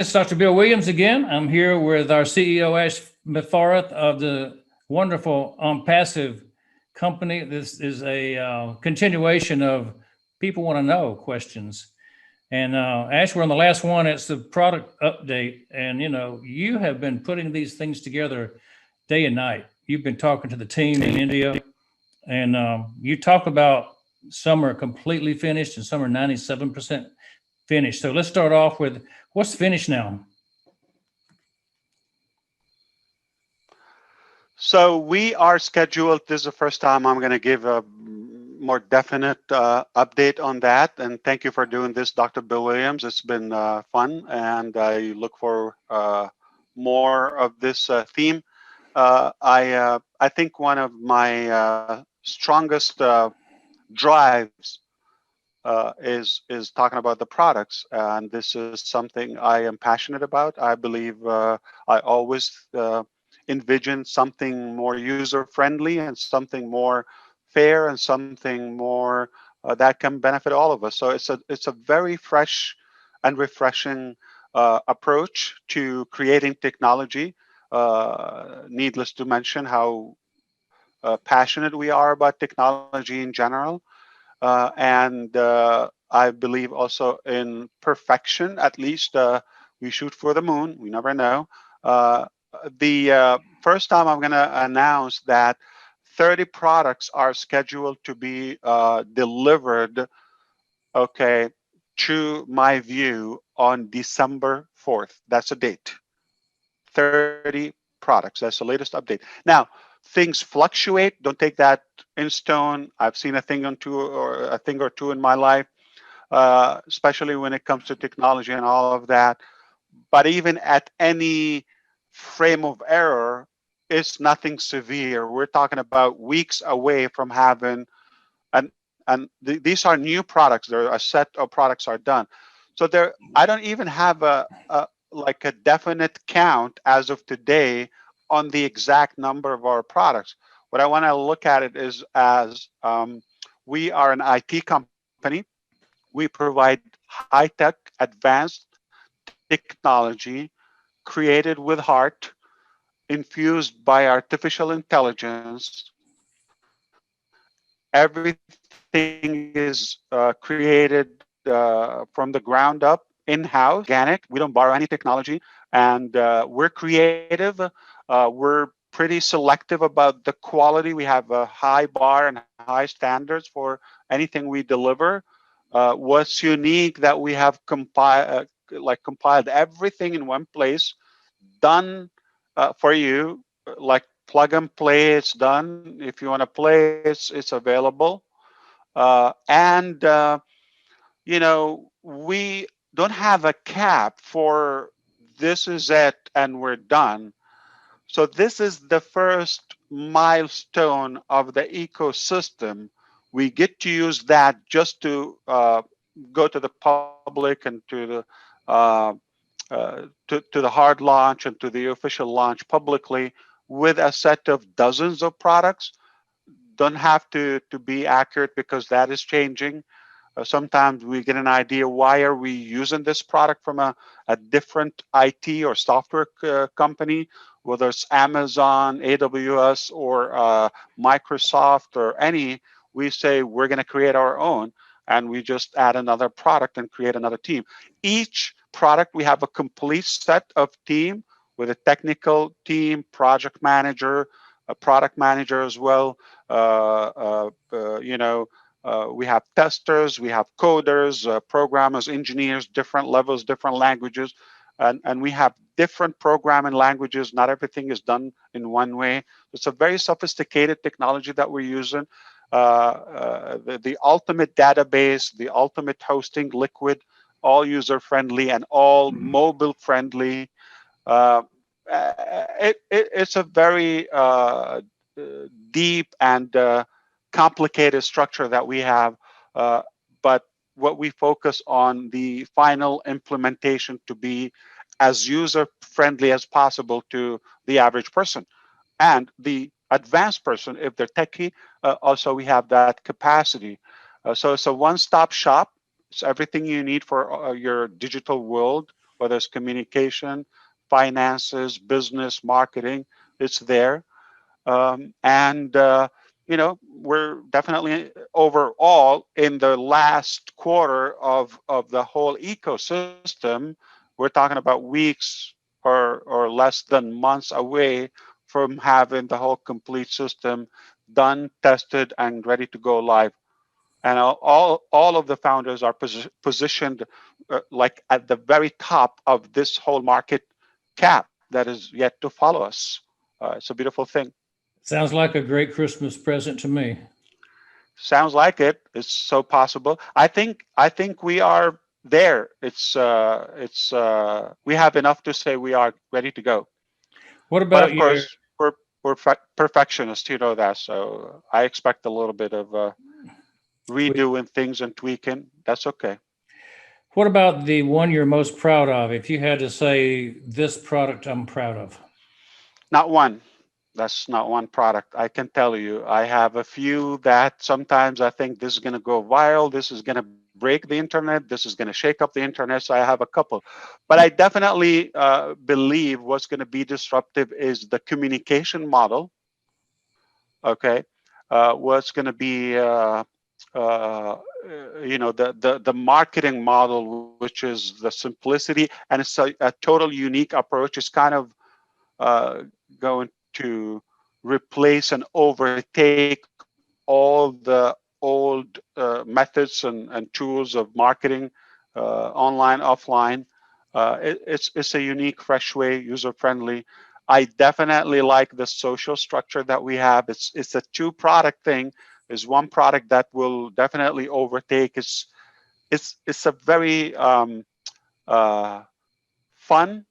It's Dr. Bill Williams again. I'm here with our CEO, Ash Mufareh of the wonderful OnPassive company. This is a continuation of people want to know questions. And Ash, we're on the last one. It's the product update. And, you have been putting these things together day and night. You've been talking to the team in India, and you talk about some are completely finished and some are 97% finished. So let's start off with what's finished now. So we are scheduled. This is the first time I'm going to give a more definite update on that. And thank you for doing this, Dr. Bill Williams. It's been fun, and I look for more of this theme. I think one of my strongest drives is talking about the products, and this is something I am passionate about. I believe I always envision something more user friendly and something more fair and something more that can benefit all of us. So it's a very fresh and refreshing approach to creating technology. Needless to mention how passionate we are about technology in general. And I believe also in perfection. At least we shoot for the moon. We never know. The first time I'm going to announce that 30 products are scheduled to be delivered, okay, to my view on December 4th. That's a date. 30 products. That's the latest update. Now, things fluctuate. Don't take that in stone. I've seen a thing or two in my life, especially when it comes to technology and all of that. But even at any frame of error, it's nothing severe. We're talking about weeks away from having, these are new products. There are a set of products are done. So I don't even have like a definite count as of today on the exact number of our products. What I want to look at it is as we are an IT company. We provide high-tech, advanced technology created with heart, infused by artificial intelligence. Everything is created from the ground up, in-house, organic. We don't borrow any technology. And we're creative. We're pretty selective about the quality. We have a high bar and high standards for anything we deliver. What's unique that we have compiled everything in one place, done for you, like plug and play. It's done. If you want to play, it's available. And we don't have a cap for this is it and we're done. So this is the first milestone of the ecosystem. We get to use that just to go to the public and to the hard launch and to the official launch publicly with a set of dozens of products. Don't have to be accurate because that is changing. Sometimes we get an idea, why are we using this product from a different IT or software company, whether it's Amazon, AWS, or Microsoft, or any. We say we're going to create our own, and we just add another product and create another team. Each product, we have a complete set of team with a technical team, project manager, a product manager as well. We have testers, we have coders, programmers, engineers, different levels, different languages, and we have different programming languages. Not everything is done in one way. It's a very sophisticated technology that we're using. The ultimate database, the ultimate hosting, Liquid, all user-friendly and all mobile-friendly. It's a very deep and complicated structure that we have, but what we focus on the final implementation to be as user-friendly as possible to the average person and the advanced person if they're techie. Also, we have that capacity. So it's a one-stop shop. It's everything you need for your digital world. whether it's communication, finances, business, marketing, it's there. And we're definitely overall in the last quarter of the whole ecosystem. We're talking about weeks or less than months away from having the whole complete system done, tested, and ready to go live. And all of the founders are positioned like at the very top of this whole market cap that is yet to follow us. It's a beautiful thing. Sounds like a great Christmas present to me. Sounds like it. It's so possible. I think we are there. It's we have enough to say we are ready to go. What But about of your course, we're perfectionists, you know that. So I expect a little bit of tweet? redoing things and tweaking. That's okay. What about the one you're most proud of? If you had to say this product I'm proud of. Not one. That's not one product. I can tell you. I have a few that sometimes I think this is going to go viral. This is going to break the internet. This is going to shake up the internet. So I have a couple. But I definitely believe what's going to be disruptive is the communication model. Okay. What's going to be uh, the marketing model, which is the simplicity, and it's a total unique approach. It's kind of uh, going to replace and overtake all the old methods and tools of marketing, online, offline. It's a unique, fresh way, user friendly. I definitely like the social structure that we have. It's a two product thing. Is one product that will definitely overtake. It's a very uh, fun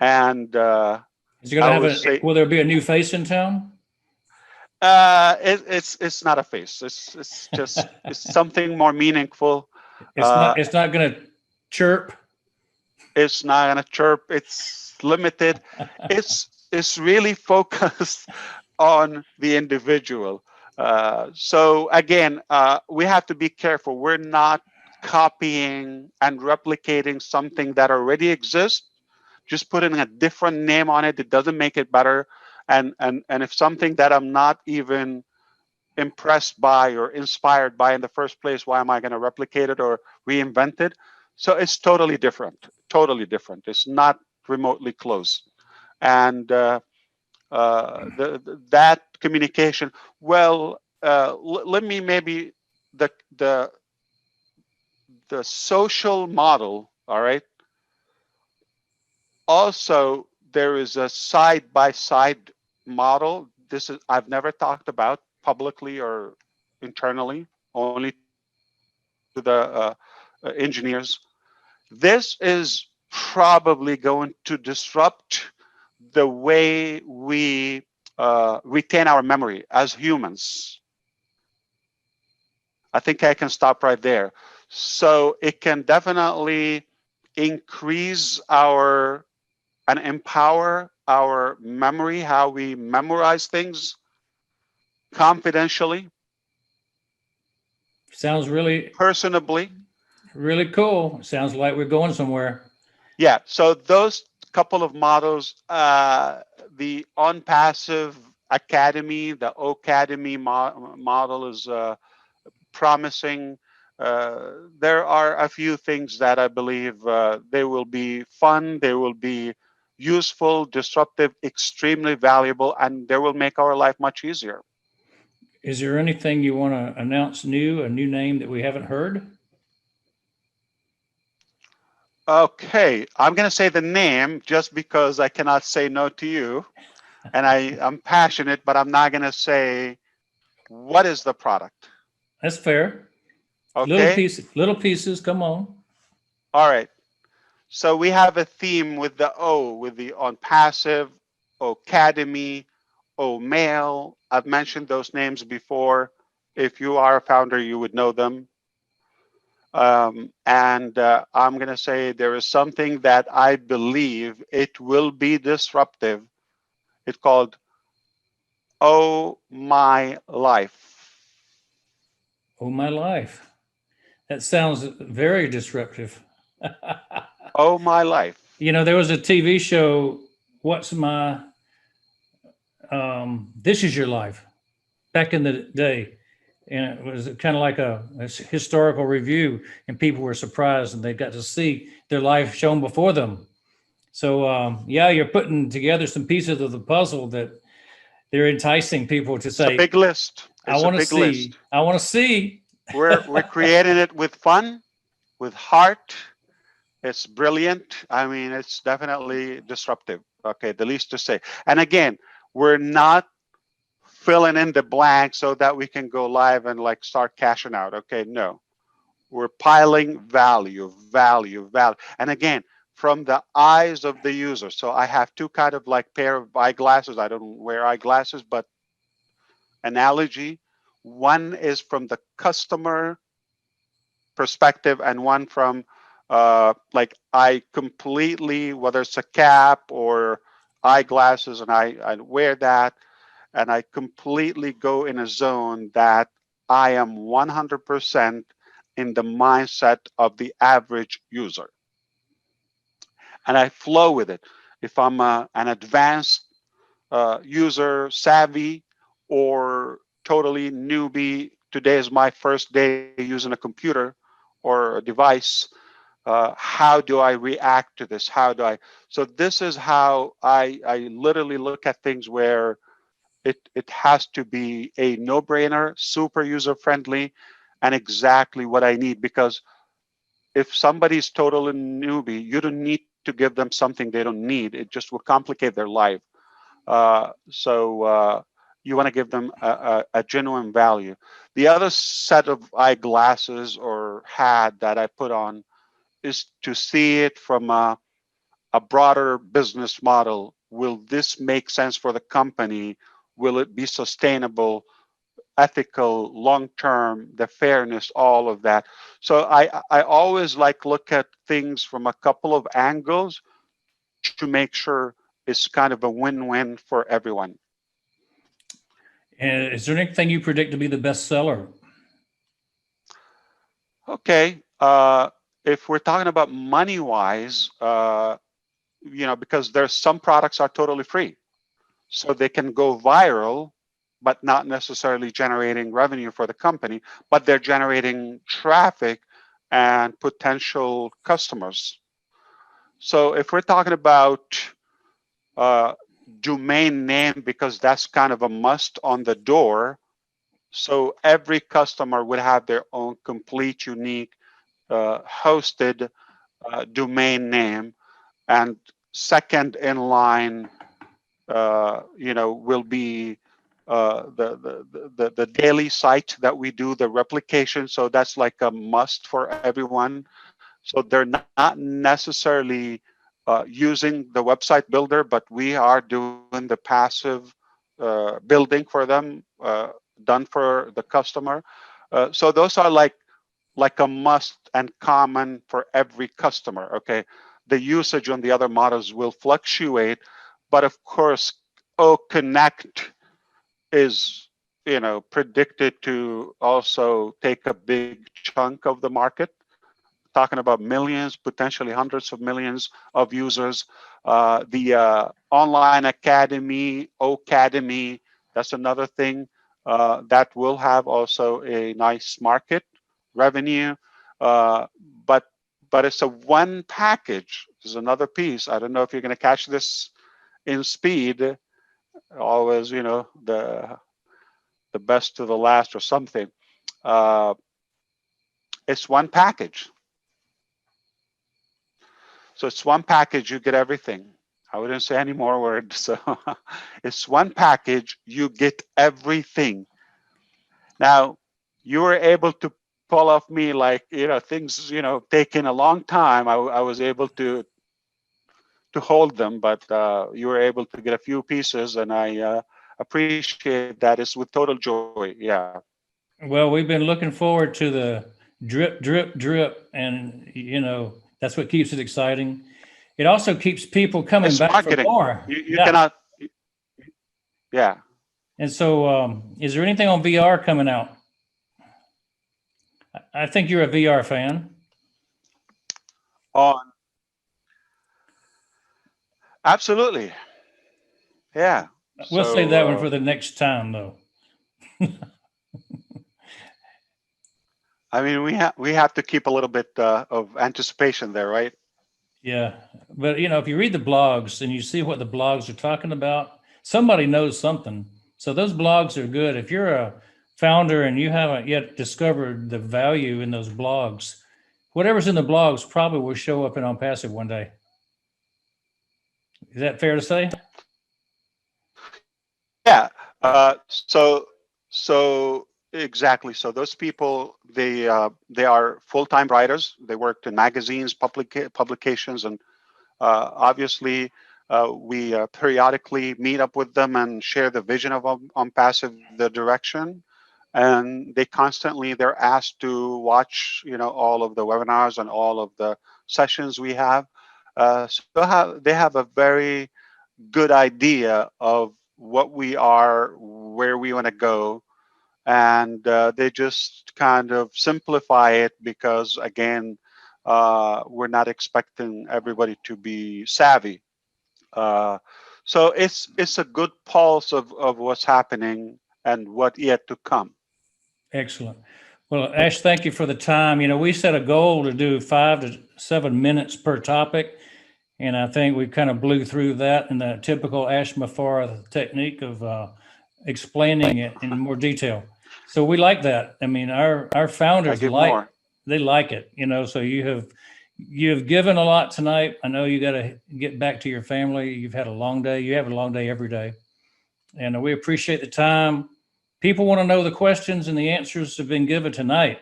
and Is it going I to have would a, say will there be a new face in town? it's not a face. It's just it's something more meaningful. Uh, It's not going to chirp. it's not gonna chirp. It's limited. It's really focused on the individual. So again, we have to be careful. We're not copying and replicating something that already exists. Just putting a different name on it. It doesn't make it better. And if something that I'm not even impressed by or inspired by in the first place, why am I going to replicate it or reinvent it? So it's totally different. Totally different. It's not remotely close. And that communication. Well, let me maybe the the the social model. All right. Also, there is a side by side model. This is I've never talked about publicly or internally, only to the engineers. This is probably going to disrupt the way we retain our memory as humans. I think I can stop right there. So it can definitely increase our and empower our memory, how we memorize things confidentially, Sounds personably. really cool. Sounds like we're going somewhere. Yeah, so those couple of models, the OnPassive Academy, the Academy model is promising. There are a few things that I believe they will be fun, they will be useful, disruptive, extremely valuable, and they will make our life much easier. Is there anything you want to announce new, a new name that we haven't heard? Okay, I'm going to say the name just because I cannot say no to you. And I'm passionate, but I'm not going to say what is the product. That's fair. Okay, Little pieces. Come on. all right. So we have a theme with the O, with the on passive, Academy, O mail. I've mentioned those names before. If you are a founder, you would know them. And I'm going to say there is something that I believe it will be disruptive. It's called Oh My Life. Oh, my life. That sounds very disruptive. Oh, my life. You know, there was a TV show, What's My, This Is Your Life, back in the day. And it was kind of like a historical review, and people were surprised and they got to see their life shown before them. So, yeah, you're putting together some pieces of the puzzle that they're enticing people to It's a say, big list. I It's a want to big see, list. I want to see. We're creating it with fun, with heart. It's brilliant. I mean, it's definitely disruptive. Okay, the least to say. And again, we're not filling in the blank so that we can go live and like start cashing out. Okay, no. We're piling value, value, value. And again, from the eyes of the user. So I have two kind of like pair of eyeglasses. I don't wear eyeglasses, but analogy. One is from the customer perspective, and one from like I completely, whether it's a cap or eyeglasses, and I wear that, and I completely go in a zone that I am 100% in the mindset of the average user, and I flow with it. If I'm an advanced user, savvy, or totally newbie, today is my first day using a computer or a device. How do I react to this? How do I? So this is how I literally look at things where it has to be a no-brainer, super user-friendly, and exactly what I need. Because if somebody's totally newbie, you don't need to give them something they don't need. It just will complicate their life. So you want to give them a genuine value. The other set of eyeglasses or hat that I put on is to see it from a broader business model. Will this make sense for the company? Will it be sustainable, ethical, long-term, the fairness, all of that? So I always like look at things from a couple of angles to make sure it's kind of a win-win for everyone. And is there anything you predict to be the best seller? Okay. If we're talking about money-wise, because there's some products are totally free, so they can go viral, but not necessarily generating revenue for the company, but they're generating traffic and potential customers. So if we're talking about uh, domain name, because that's kind of a must on the door, so every customer would have their own complete, unique, hosted domain name, and second in line, will be the daily site that we do the replication. So that's like a must for everyone. So they're not necessarily using the website builder, but we are doing the passive building for them, done for the customer. So those are like a must and common for every customer. Okay, the usage on the other models will fluctuate, but of course, Connect is predicted to also take a big chunk of the market. Talking about millions, potentially hundreds of millions of users. The online academy, Academy, that's another thing that will have also a nice market revenue. Uh, but but it's a one package. There's another piece. I don't know if you're going to catch this in speed. Always, the best to the last or something. Uh, it's one package. So it's one package, you get everything. I wouldn't say any more words. So it's one package, you get everything. Now, you were able to pull off me like, things, taking a long time. I was able to hold them, but you were able to get a few pieces, and I appreciate that. It's with total joy. Yeah. Well, we've been looking forward to the drip, drip, drip. And, that's what keeps it exciting. It also keeps people coming It's back for marketing. more. You Yeah. cannot, yeah. And so, is there anything on VR coming out? I think you're a VR fan. On Absolutely. Yeah. We'll save that one for So, the next time, though. I mean, we have to keep a little bit of anticipation there, right? Yeah, but if you read the blogs and you see what the blogs are talking about, somebody knows something. So those blogs are good. If you're a founder and you haven't yet discovered the value in those blogs, whatever's in the blogs probably will show up in OnPassive one day. Is that fair to say? Yeah. So exactly. So those people, they are full-time writers. They worked in magazines, publications, and obviously we periodically meet up with them and share the vision of OnPassive, the direction. And they're asked to watch, all of the webinars and all of the sessions we have. So they have a very good idea of what we are, where we want to go, and they just kind of simplify it because, again, we're not expecting everybody to be savvy. Uh, so it's a good pulse of what's happening and what yet to come. Excellent. Well, Ash, thank you for the time. We set a goal to do 5 to 7 minutes per topic. And I think we kind of blew through that in the typical Ash Mufareh technique of explaining it in more detail. So we like that. I mean, our I founders give more. they like it. So you have given a lot tonight. I know you got to get back to your family. You've had a long day. You have a long day every day, and we appreciate the time. People want to know the questions, and the answers have been given tonight.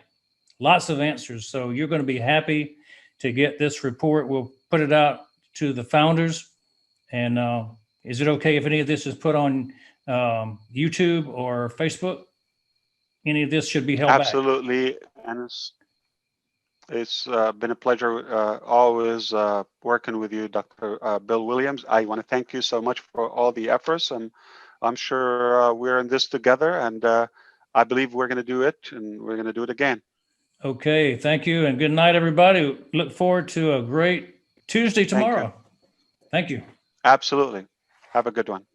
Lots of answers. So you're going to be happy to get this report. We'll put it out to the founders. And is it okay if any of this is put on YouTube or Facebook? Any of this should be held back. Absolutely, and it's been a pleasure always working with you, Dr. Bill Williams. I want to thank you so much for all the efforts, and I'm sure we're in this together, and I believe we're going to do it, and we're going to do it again. Okay, thank you, and good night, everybody. Look forward to a great Tuesday Thank you. tomorrow. Thank you. Absolutely. Have a good one.